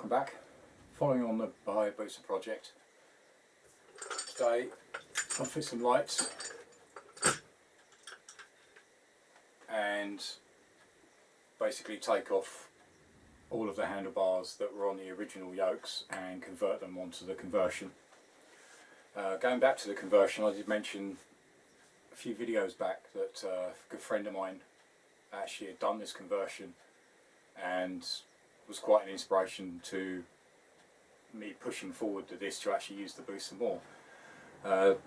welcome back. Following on the Hayabusa project, today I'll fit some lights and basically take off all of the handlebars that were on the original yokes and convert them onto the conversion. Going back to the conversion, I did mention a few videos back that a good friend of mine actually had done this conversion and was quite an inspiration to me pushing forward to this to actually use the boost some more. The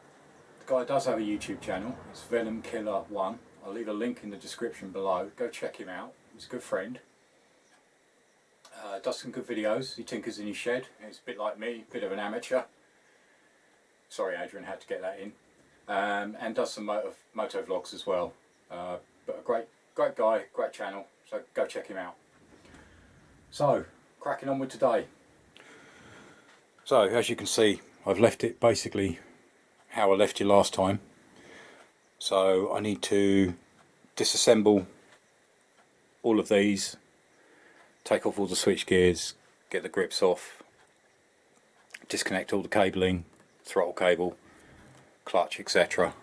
guy does have a YouTube channel, it's Venomkiller 1. I'll leave a link in the description below, go check him out, he's a good friend. Does some good videos, he tinkers in his shed, he's a bit like me, a bit of an amateur. Sorry Adrian, had to get that in. And does some moto vlogs as well. But a great guy, great channel, so go check him out. So, cracking on with today. So, as you can see, I've left it basically how I left it last time. So, I need to disassemble all of these, take off all the switch gears, get the grips off, disconnect all the cabling, throttle cable, clutch, etc.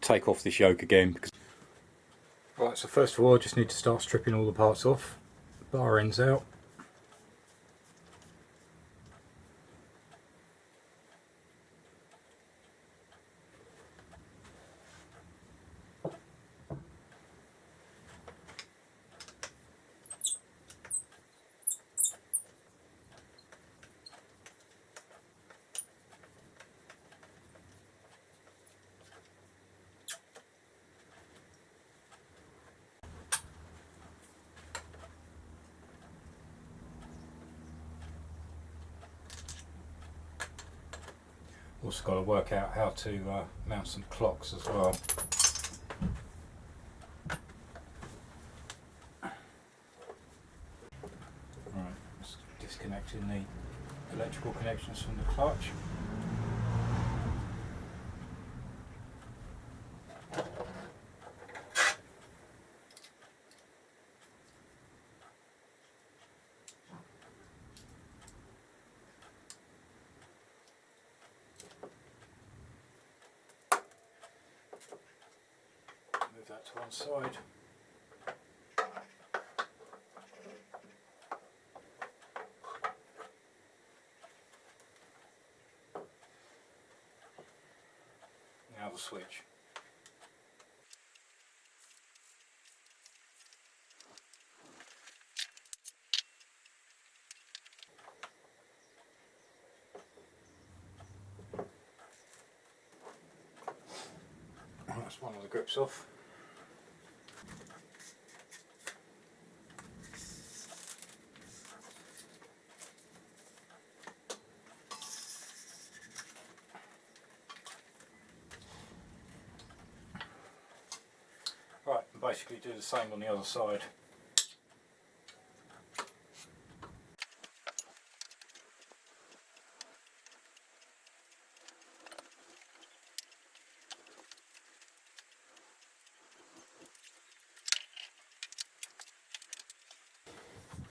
Take off this yoke again. Right, so first of all I just need to start stripping all the parts off. Bar ends out. Also got to work out how to mount some clocks as well. Right, just disconnecting the electrical connections from the clutch. Move that to one side. Now the switch. That's one of the grips off. Right, and basically do the same on the other side.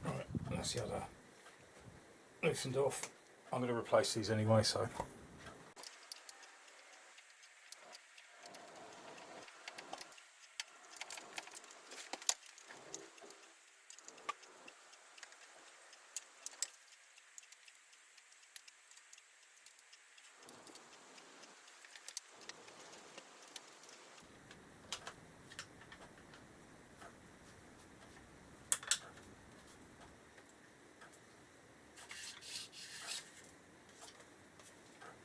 Right, that's the other loosened off. I'm going to replace these anyway, so.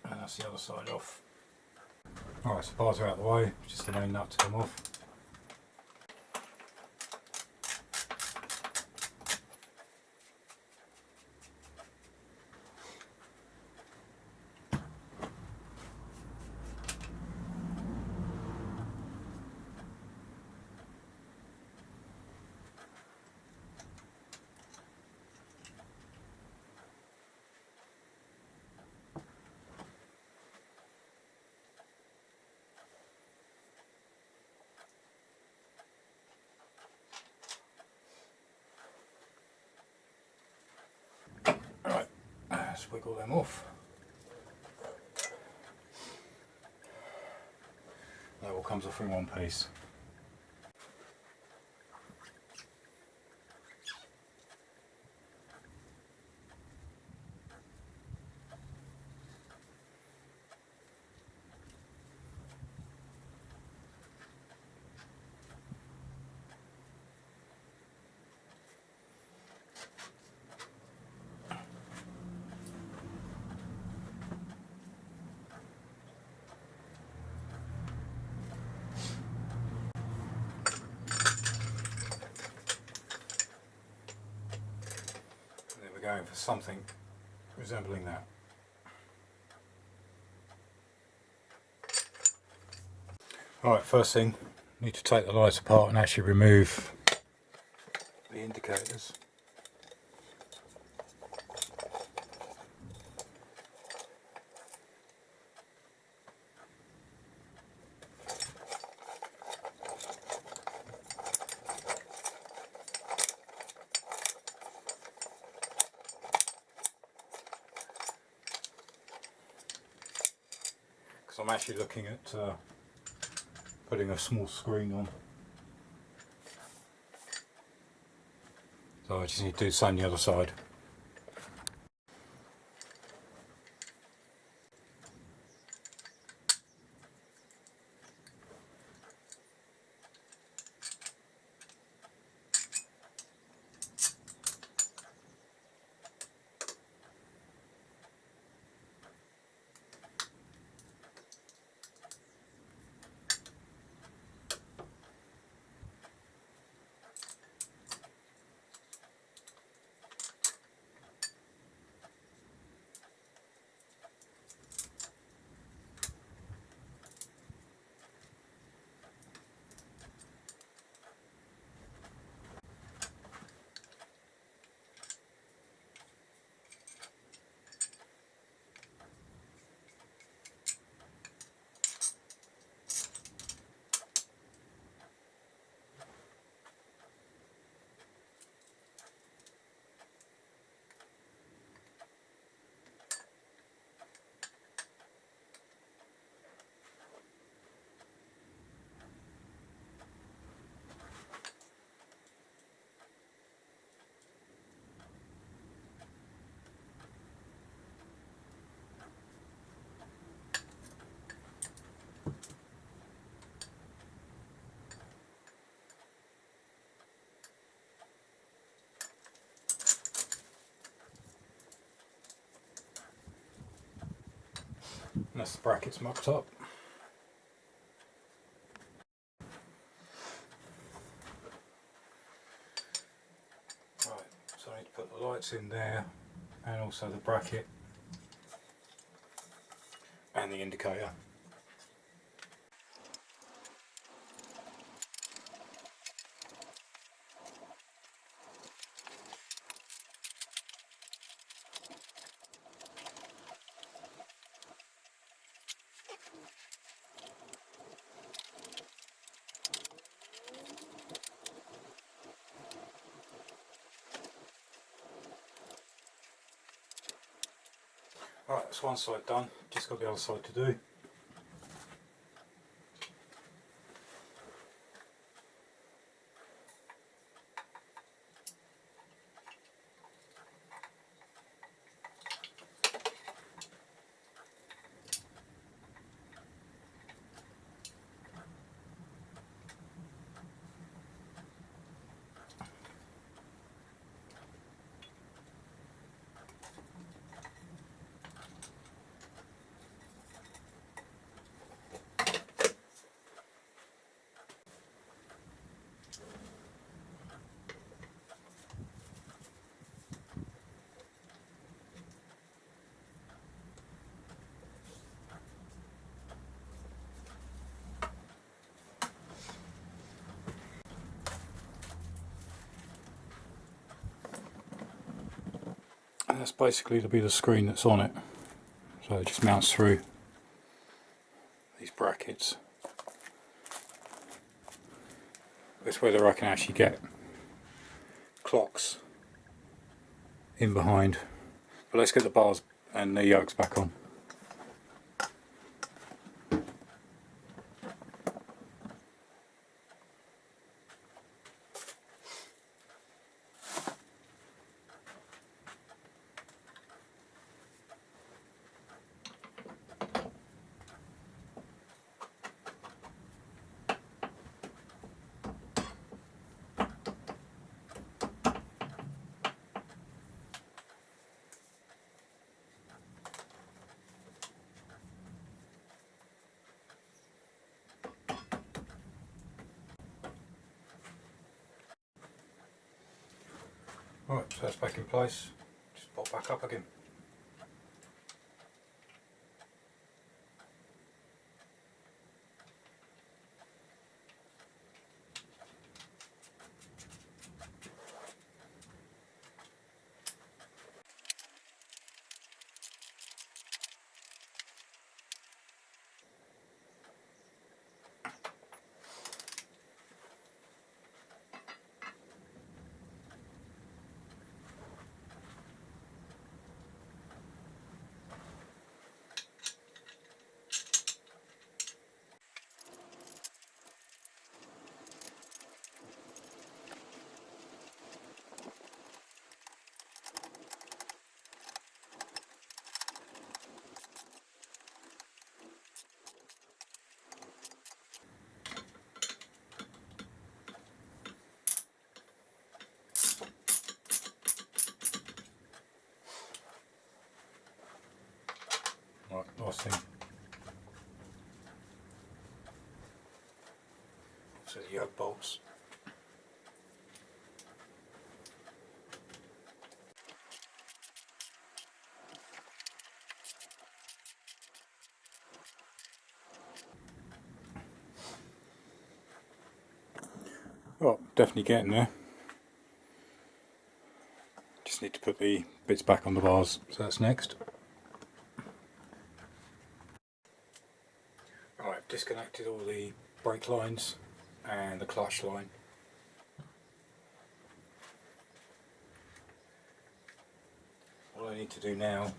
And that's the other side off. Alright, so bars are out of the way, just the main nut to come off. just wiggle them off. That all comes off in one piece. Going for something resembling that. Alright, first thing, need to take the lights apart and actually remove the indicators. I'm actually looking at putting a small screen on, so I just need to do the same on the other side. And that's the brackets mucked up. Right, so I need to put the lights in there, and also the bracket and the indicator. Right, that's one side done, just got the other side to do. And that's basically to be the screen that's on it. So it just mounts through these brackets. That's whether I can actually get clocks in behind. But let's get the bars and the yoke's back on. Right, so that's back in place. Just pop back up again. Right, last thing. So the yoke bolts. Oh, definitely getting there. Just need to put the bits back on the bars, so that's next. Right, I've disconnected all the brake lines and the clutch line. What I need to do now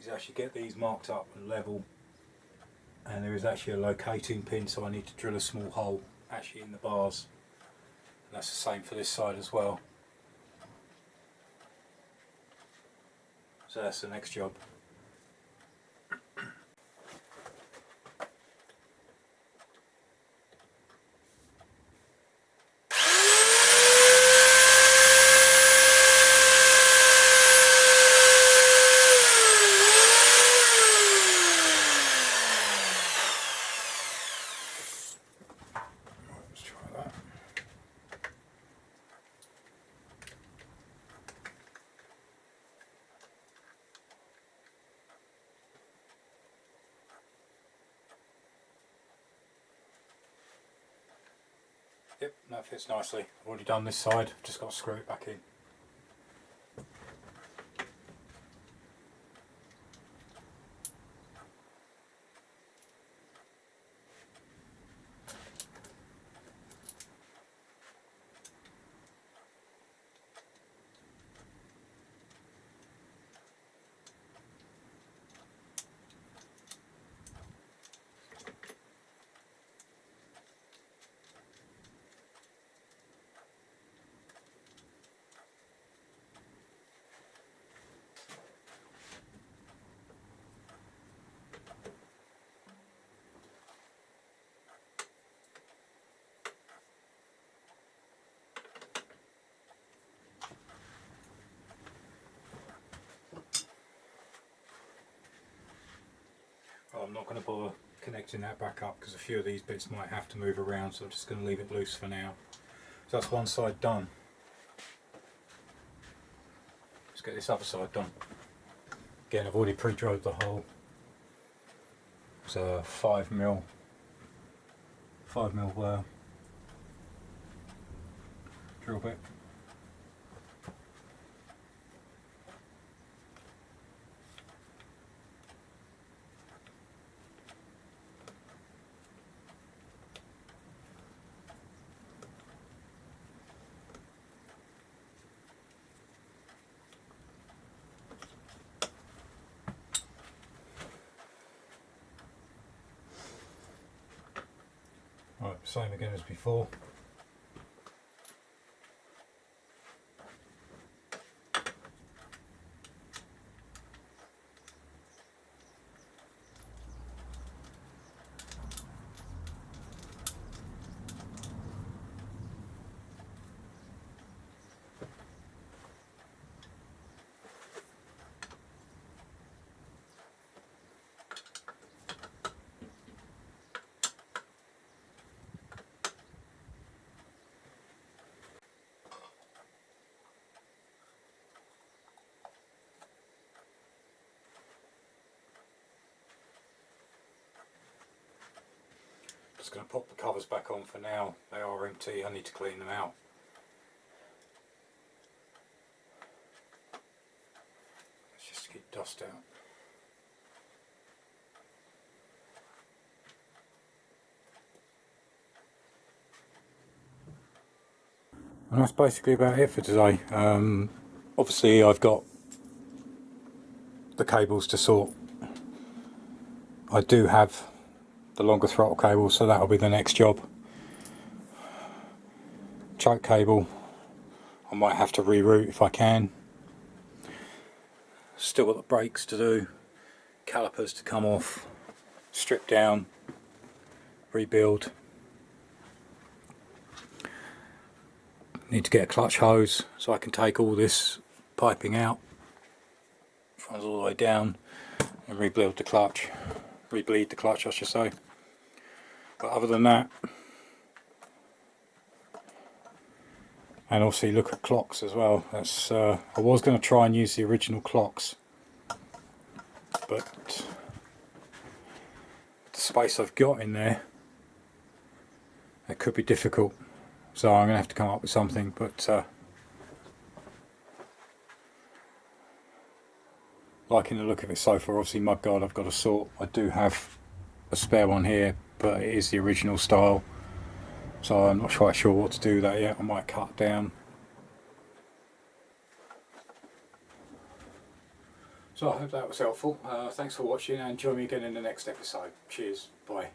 is actually get these marked up and level, and there is actually a locating pin, so I need to drill a small hole actually in the bars, and that's the same for this side as well. So that's the next job. Let's try that. Yep, that fits nicely. I've already done this side, just got to screw it back in. I'm not going to bother connecting that back up because a few of these bits might have to move around, so I'm just going to leave it loose for now. So that's one side done. Let's get this other side done. Again, I've already pre-drilled the hole. It's a 5mm drill bit. Right, same again as before. Just going to pop the covers back on for now. They are empty, I need to clean them out. Let's just keep dust out. And that's basically about it for today. Obviously I've got the cables to sort. I do have the longer throttle cable, so that'll be the next job. Choke cable, I might have to reroute if I can. Still got the brakes to do, calipers to come off, strip down, rebuild. Need to get a clutch hose so I can take all this piping out, runs all the way down, and rebuild the clutch, rebleed the clutch I should say. But other than that, and obviously look at clocks as well. That's I was going to try and use the original clocks, but the space I've got in there, it could be difficult. So I'm going to have to come up with something. But liking the look of it so far. Obviously mudguard I've got to sort. I do have a spare one here, but it is the original style. So I'm not quite sure what to do with that yet. I might cut down. So I hope that was helpful. Thanks for watching and join me again in the next episode. Cheers. Bye.